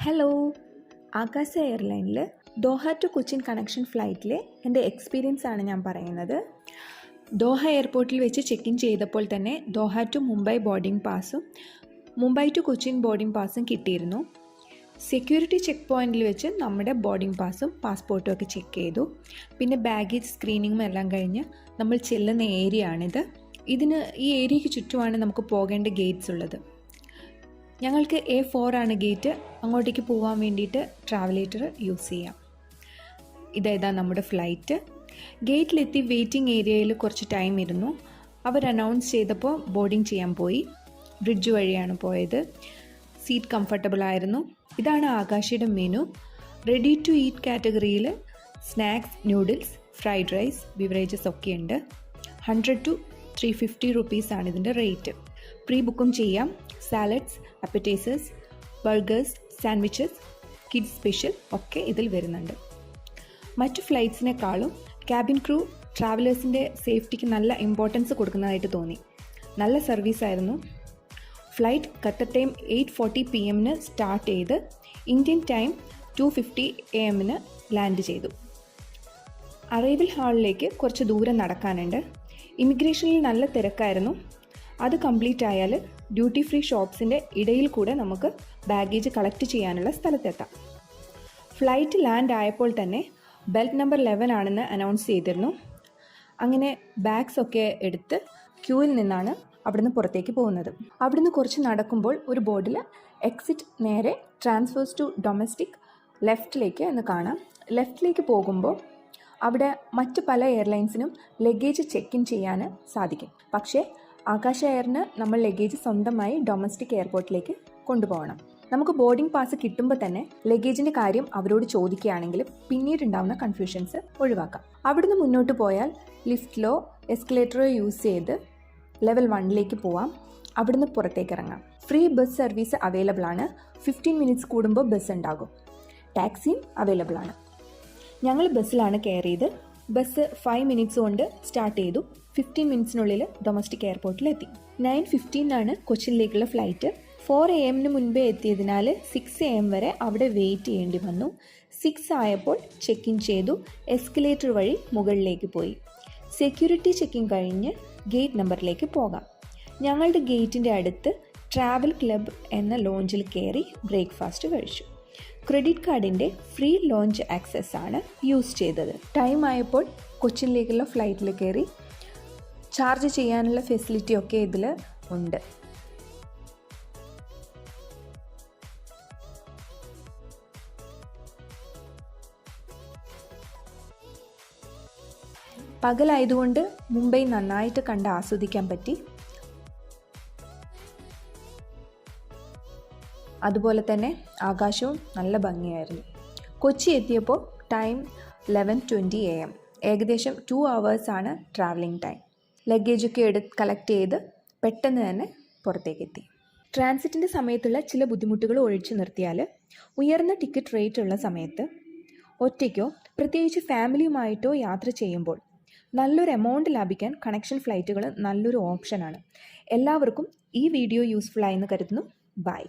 Hello, ആകാശ എയർലൈനിൽ Doha to Cochin connection ഫ്ലൈറ്റിലെ എൻ്റെ experience ആണ് ഞാൻ പറയുന്നത്. ദോഹ എയർപോർട്ടിൽ വെച്ച് ചെക്ക് ഇൻ ചെയ്തപ്പോൾ തന്നെ ദോഹ ടു മുംബൈ ബോർഡിംഗ് പാസും മുംബൈ ടു കൊച്ചിൻ ബോർഡിംഗ് പാസും കിട്ടിയിരുന്നു. സെക്യൂരിറ്റി ചെക്ക് പോയിന്റിൽ വെച്ച് നമ്മുടെ ബോർഡിംഗ് പാസും പാസ്പോർട്ടും ഒക്കെ ചെക്ക് ചെയ്തു. പിന്നെ ബാഗേജ് സ്ക്രീനിങ്ങും എല്ലാം കഴിഞ്ഞ് നമ്മൾ ചെല്ലുന്ന ഏരിയ ആണിത്. ഈ ഏരിയയ്ക്ക് ചുറ്റുമാണ് നമുക്ക് പോകേണ്ട ഗേറ്റ്സ് ഉള്ളത്. ഞങ്ങൾക്ക് A4 ആണ് ഗേറ്റ്. അങ്ങോട്ടേക്ക് പോകാൻ വേണ്ടിയിട്ട് ട്രാവലേറ്റർ യൂസ് ചെയ്യാം. ഇതാ നമ്മുടെ ഫ്ലൈറ്റ്. ഗേറ്റിലെത്തി വെയിറ്റിംഗ് ഏരിയയിൽ കുറച്ച് ടൈം ഇരുന്നു. അവർ അനൗൺസ് ചെയ്തപ്പോൾ ബോർഡിംഗ് ചെയ്യാൻ പോയി. ബ്രിഡ്ജ് വഴിയാണ് പോയത്. സീറ്റ് കംഫർട്ടബിൾ ആയിരുന്നു. ഇതാണ് ആകാശയുടെ മെനു. റെഡി ടു ഈറ്റ് കാറ്റഗറിയിൽ snacks, noodles, fried rice, beverages ഒക്കെ ഉണ്ട്. 100 to 350 റുപ്പീസാണ് ഇതിൻ്റെ റേറ്റ്. പ്രീ ബുക്കും ചെയ്യാം. Salads, appetizers, burgers, sandwiches, kids special ഒക്കെ ഇതിൽ വരുന്നുണ്ട്. മറ്റു ഫ്ലൈറ്റ്സിനേക്കാളും ക്യാബിൻ ക്രൂ ട്രാവലേഴ്സിൻ്റെ സേഫ്റ്റിക്ക് നല്ല ഇമ്പോർട്ടൻസ് കൊടുക്കുന്നതായിട്ട് തോന്നി. നല്ല സർവീസായിരുന്നു. Flight Qatar time 8:40 PM start ചെയ്ത് ഇന്ത്യൻ ടൈം 2:50 AM ലാൻഡ് ചെയ്തു. അറൈവൽ ഹാളിലേക്ക് കുറച്ച് ദൂരം നടക്കാനുണ്ട്. ഇമിഗ്രേഷനിൽ നല്ല തിരക്കായിരുന്നു. അത് കംപ്ലീറ്റ് ആയാൽ ഡ്യൂട്ടി ഫ്രീ ഷോപ്സിൻ്റെ ഇടയിൽ കൂടെ നമുക്ക് ബാഗേജ് കളക്ട് ചെയ്യാനുള്ള സ്ഥലത്തെത്താം. ഫ്ലൈറ്റ് ലാൻഡ് ആയപ്പോൾ തന്നെ ബെൽറ്റ് നമ്പർ 11 ആണെന്ന് അനൗൺസ് ചെയ്തിരുന്നു. അങ്ങനെ ബാഗ്സ് ഒക്കെ എടുത്ത് ക്യൂവിൽ നിന്നാണ് അവിടുന്ന് പുറത്തേക്ക് പോകുന്നത്. അവിടുന്ന് കുറച്ച് നടക്കുമ്പോൾ ഒരു ബോർഡിൽ എക്സിറ്റ് നേരെ ട്രാൻസ്ഫേഴ്സ് ടു ഡൊമസ്റ്റിക് ലെഫ്റ്റിലേക്ക് എന്ന് കാണാം. ലെഫ്റ്റിലേക്ക് പോകുമ്പോൾ അവിടെ മറ്റ് പല എയർലൈൻസിനും ലഗേജ് ചെക്ക് ഇൻ ചെയ്യാൻ സാധിക്കും. പക്ഷേ ആകാശ എയറിന് നമ്മൾ ലഗേജ് സ്വന്തമായി ഡൊമസ്റ്റിക് എയർപോർട്ടിലേക്ക് കൊണ്ടുപോകണം. നമുക്ക് ബോർഡിംഗ് പാസ് കിട്ടുമ്പോൾ തന്നെ ലഗേജിൻ്റെ കാര്യം അവരോട് ചോദിക്കുകയാണെങ്കിൽ പിന്നീടുണ്ടാകുന്ന കൺഫ്യൂഷൻസ് ഒഴിവാക്കാം. അവിടുന്ന് മുന്നോട്ട് പോയാൽ ലിഫ്റ്റിലോ എസ്കലേറ്ററോ യൂസ് ചെയ്ത് ലെവൽ 1ലേക്ക് പോവാം. അവിടുന്ന് പുറത്തേക്ക് ഇറങ്ങാം. ഫ്രീ ബസ് സർവീസ് അവൈലബിൾ ആണ്. 15 മിനിറ്റ്സ് കൂടുമ്പോൾ ബസ് ഉണ്ടാകും. ടാക്സിയും അവൈലബിൾ ആണ്. ഞങ്ങൾ ബസ്സിലാണ് കയറിയത്. ബസ് 5 മിനിറ്റ്സ് കൊണ്ട് സ്റ്റാർട്ട് ചെയ്തു. 15 മിനിറ്റ്സിനുള്ളിൽ ഡൊമസ്റ്റിക് എയർപോർട്ടിലെത്തി. 9:15 കൊച്ചിനിലേക്കുള്ള ഫ്ലൈറ്റ്. 4 AM മുൻപേ എത്തിയതിനാൽ 6 AM വരെ അവിടെ വെയിറ്റ് ചെയ്യേണ്ടി വന്നു. 6 ആയപ്പോൾ ചെക്ക് ഇൻ ചെയ്തു. എസ്കലേറ്റർ വഴി മുകളിലേക്ക് പോയി. സെക്യൂരിറ്റി ചെക്കിങ് കഴിഞ്ഞ് ഗേറ്റ് നമ്പറിലേക്ക് പോകാം. ഞങ്ങളുടെ ഗേറ്റിൻ്റെ അടുത്ത് ട്രാവൽ ക്ലബ് എന്ന ലോഞ്ചിൽ കയറി ബ്രേക്ക്ഫാസ്റ്റ് കഴിച്ചു. ക്രെഡിറ്റ് കാർഡിൻ്റെ ഫ്രീ ലോഞ്ച് ആക്സസ് ആണ് യൂസ് ചെയ്തത്. ടൈം ആയപ്പോൾ കൊച്ചിനിലേക്കുള്ള ഫ്ലൈറ്റിൽ കയറി. ചാർജ് ചെയ്യാനുള്ള ഫെസിലിറ്റി ഒക്കെ ഇതിൽ ഉണ്ട്. പകലായതുകൊണ്ട് മുംബൈ നന്നായിട്ട് കണ്ട് ആസ്വദിക്കാൻ പറ്റി. അതുപോലെ തന്നെ ആകാശവും നല്ല ഭംഗിയായിരുന്നു. കൊച്ചി എത്തിയപ്പോൾ ടൈം 11:20 AM. ഏകദേശം 2 hours ആണ് ട്രാവലിംഗ് ടൈം. ലഗേജൊക്കെ കളക്ട് ചെയ്ത് പെട്ടെന്ന് തന്നെ പുറത്തേക്കെത്തി. ട്രാൻസിറ്റിൻ്റെ സമയത്തുള്ള ചില ബുദ്ധിമുട്ടുകൾ ഒഴിച്ചു നിർത്തിയാൽ ഉയർന്ന ടിക്കറ്റ് റേറ്റ് ഉള്ള സമയത്ത് ഒറ്റയ്ക്കോ പ്രത്യേകിച്ച് ഫാമിലിയുമായിട്ടോ യാത്ര ചെയ്യുമ്പോൾ നല്ലൊരു എമൗണ്ട് ലാഭിക്കാൻ കണക്ഷൻ ഫ്ലൈറ്റുകൾ നല്ലൊരു ഓപ്ഷനാണ്. എല്ലാവർക്കും ഈ വീഡിയോ യൂസ്ഫുൾ ആയെന്ന് കരുതുന്നു. ബൈ.